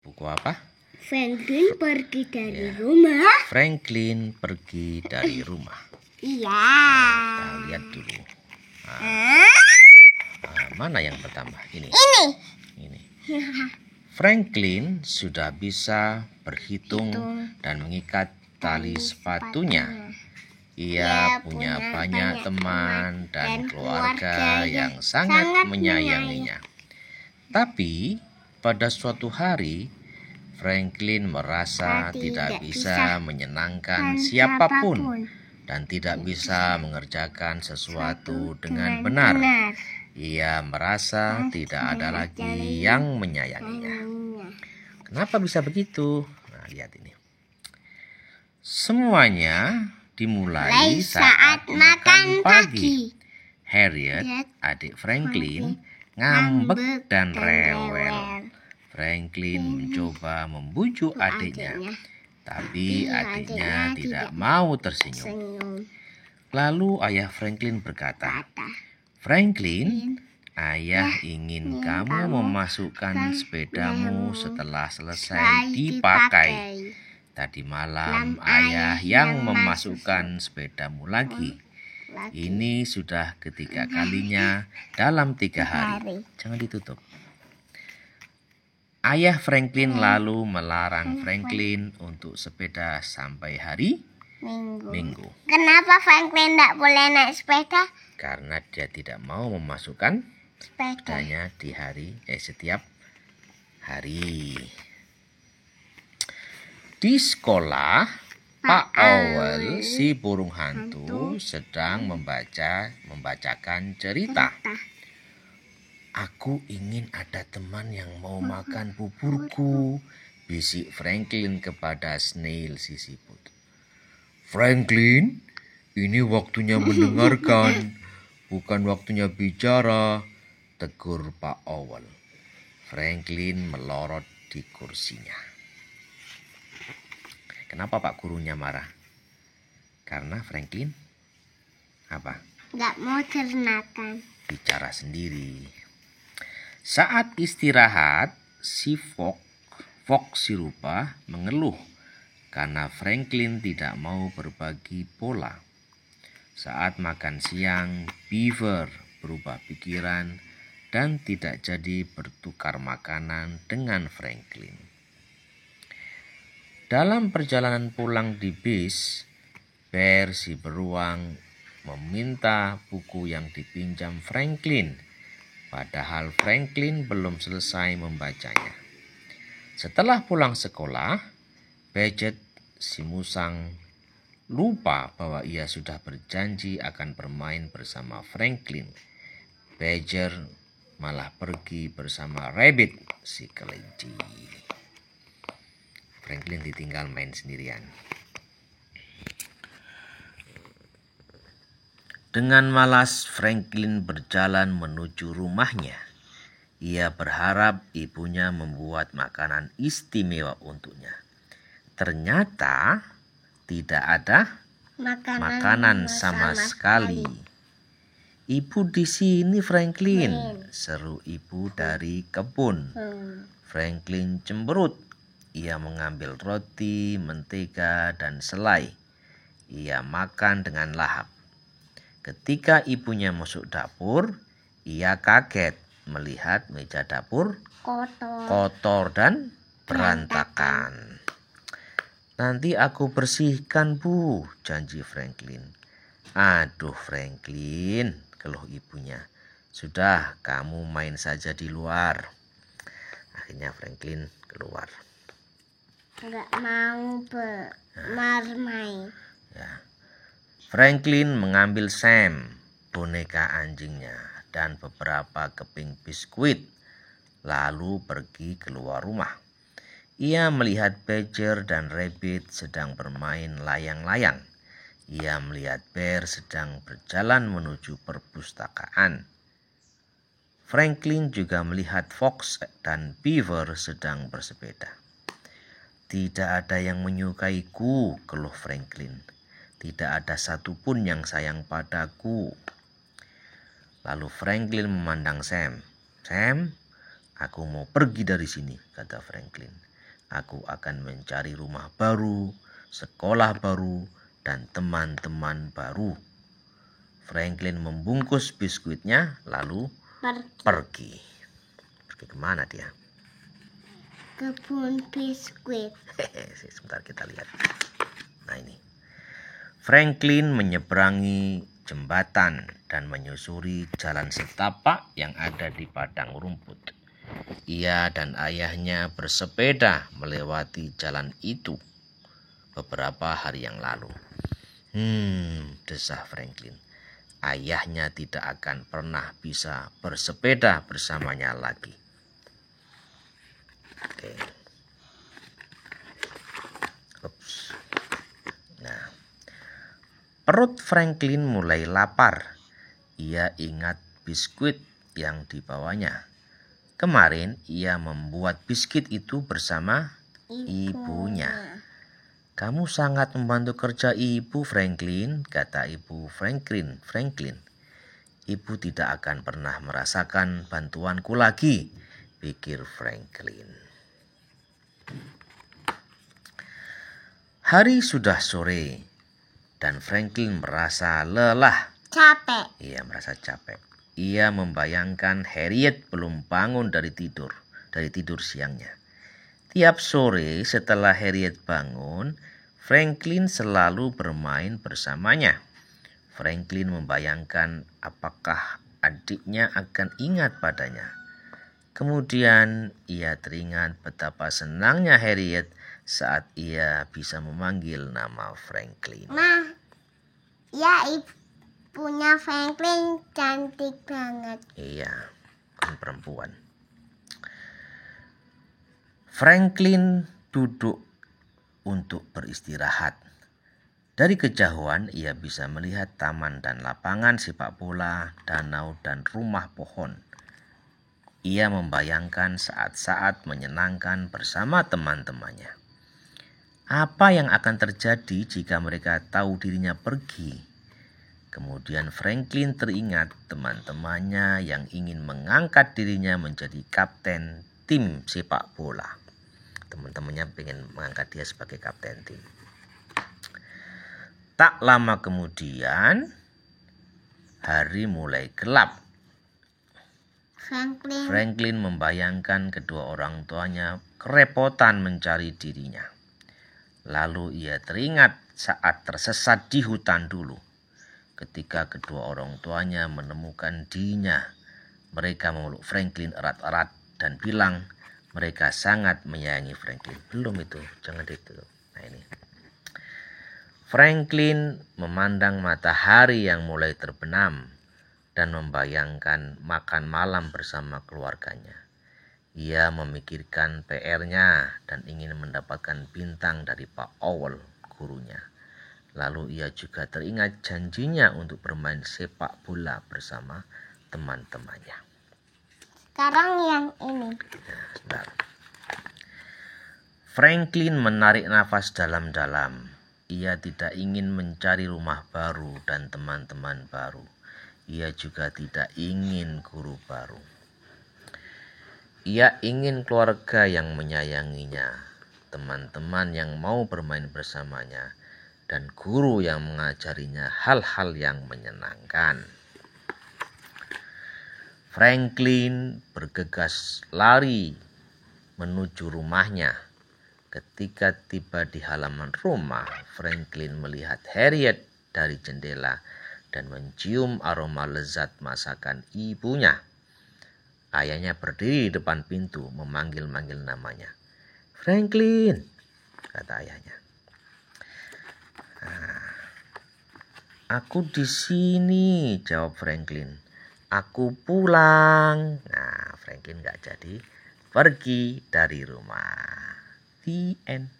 Buku apa? Franklin pergi dari rumah. Franklin pergi dari rumah. Iya. Kita lihat dulu. Mana yang pertama? Ini. Franklin sudah bisa berhitung dan mengikat tali sepatunya. Ia punya banyak teman dan keluarga yang sangat menyayanginya. Tapi pada suatu hari, Franklin merasa tidak bisa menyenangkan siapapun dan tidak bisa mengerjakan sesuatu dengan benar. Ia merasa tidak ada lagi yang menyayanginya. Kenapa bisa begitu? Nah, lihat ini. Semuanya dimulai saat makan pagi. Harriet, adik Franklin, ngambek dan rewel. Franklin mencoba membujuk adiknya, tapi adiknya tidak mau tersenyum. Lalu ayah Franklin berkata, "Franklin, ayah ingin kamu memasukkan sepedamu setelah selesai dipakai. Tadi malam ayah yang memasukkan sepedamu lagi. Ini sudah ketiga kalinya dalam 3 hari. Jangan ditutup." Ayah Franklin lalu melarang Franklin untuk sepeda sampai hari Minggu. Kenapa Franklin tidak boleh naik sepeda? Karena dia tidak mau memasukkan sepedanya di setiap hari. Di sekolah, Pak Owl, si burung hantu, sedang membacakan cerita. "Aku ingin ada teman yang mau makan buburku," bisik Franklin kepada Snail si siput. "Franklin, ini waktunya mendengarkan, bukan waktunya bicara," tegur Pak Owl. Franklin melorot di kursinya. Kenapa Pak gurunya marah? Karena Franklin apa? Nggak mau ternakan. Bicara sendiri. Saat istirahat, si Fox si rupa mengeluh karena Franklin tidak mau berbagi pola. Saat makan siang, Beaver berubah pikiran dan tidak jadi bertukar makanan dengan Franklin. Dalam perjalanan pulang di bis, Bear si beruang meminta buku yang dipinjam Franklin, padahal Franklin belum selesai membacanya. Setelah pulang sekolah, Badger si musang lupa bahwa ia sudah berjanji akan bermain bersama Franklin. Badger malah pergi bersama Rabbit si kelinci. Franklin ditinggal main sendirian. Dengan malas Franklin berjalan menuju rumahnya. Ia berharap ibunya membuat makanan istimewa untuknya. Ternyata tidak ada makanan sama sekali. "Ibu di sini, Franklin," seru ibu dari kebun. Franklin cemberut. Ia mengambil roti, mentega, dan selai. Ia makan dengan lahap. Ketika ibunya masuk dapur, ia kaget melihat meja dapur kotor dan berantakan. "Nanti aku bersihkan, Bu," janji Franklin. "Aduh Franklin," keluh ibunya. "Sudah, kamu main saja di luar." Akhirnya Franklin keluar. Nggak mau bermain. Ya. Franklin mengambil Sam, boneka anjingnya, dan beberapa keping biskuit, lalu pergi keluar rumah. Ia melihat Badger dan Rabbit sedang bermain layang-layang. Ia melihat Bear sedang berjalan menuju perpustakaan. Franklin juga melihat Fox dan Beaver sedang bersepeda. "Tidak ada yang menyukaiku," keluh Franklin. "Tidak ada satupun yang sayang padaku." Lalu Franklin memandang Sam. "Sam, aku mau pergi dari sini," kata Franklin. Aku akan mencari rumah baru, sekolah baru, dan teman-teman baru. Franklin membungkus biskuitnya lalu pergi. Pergi kemana dia? Kebun biskuit. Sebentar kita lihat. Nah ini. Franklin menyeberangi jembatan dan menyusuri jalan setapak yang ada di padang rumput. Ia dan ayahnya bersepeda melewati jalan itu beberapa hari yang lalu. Desah Franklin. Ayahnya tidak akan pernah bisa bersepeda bersamanya lagi. Oke. Ups. Nah, perut Franklin mulai lapar. Ia ingat biskuit yang dibawanya. Kemarin ia membuat biskuit itu bersama ibunya. Kamu sangat membantu kerja ibu, Franklin, kata ibu Franklin. Ibu tidak akan pernah merasakan bantuanku lagi, pikir Franklin. Hari sudah sore dan Franklin merasa lelah. Capek. Ia merasa capek. Ia membayangkan Harriet belum bangun dari tidur siangnya. Tiap sore setelah Harriet bangun, Franklin selalu bermain bersamanya. Franklin membayangkan apakah adiknya akan ingat padanya. Kemudian ia teringat betapa senangnya Harriet saat ia bisa memanggil nama Franklin. Ma, ya ibunya Franklin cantik banget. Iya, kan perempuan. Franklin duduk untuk beristirahat. Dari kejauhan ia bisa melihat taman dan lapangan sepak bola, danau dan rumah pohon. Ia membayangkan saat-saat menyenangkan bersama teman-temannya. Apa yang akan terjadi jika mereka tahu dirinya pergi? Kemudian Franklin teringat teman-temannya yang ingin mengangkat dirinya menjadi kapten tim sepak bola. Teman-temannya ingin mengangkat dia sebagai kapten tim. Tak lama kemudian, hari mulai gelap. Franklin membayangkan kedua orang tuanya kerepotan mencari dirinya. Lalu ia teringat saat tersesat di hutan dulu. Ketika kedua orang tuanya menemukan dirinya, mereka memeluk Franklin erat-erat dan bilang mereka sangat menyayangi Franklin. Belum itu, jangan ditutup. Nah ini. Franklin memandang matahari yang mulai terbenam dan membayangkan makan malam bersama keluarganya. Ia memikirkan PR-nya dan ingin mendapatkan bintang dari Pak Owl, gurunya. Lalu ia juga teringat janjinya untuk bermain sepak bola bersama teman-temannya. Sekarang yang ini. Nah, Franklin menarik nafas dalam-dalam. Ia tidak ingin mencari rumah baru dan teman-teman baru. Ia juga tidak ingin guru baru. Ia ingin keluarga yang menyayanginya, teman-teman yang mau bermain bersamanya, dan guru yang mengajarinya hal-hal yang menyenangkan. Franklin bergegas lari menuju rumahnya. Ketika tiba di halaman rumah, Franklin melihat Harriet dari jendela dan mencium aroma lezat masakan ibunya. Ayahnya berdiri di depan pintu memanggil-manggil namanya. Franklin, kata ayahnya. Aku di sini, jawab Franklin. Aku pulang. Nah, Franklin gak jadi pergi dari rumah. The end.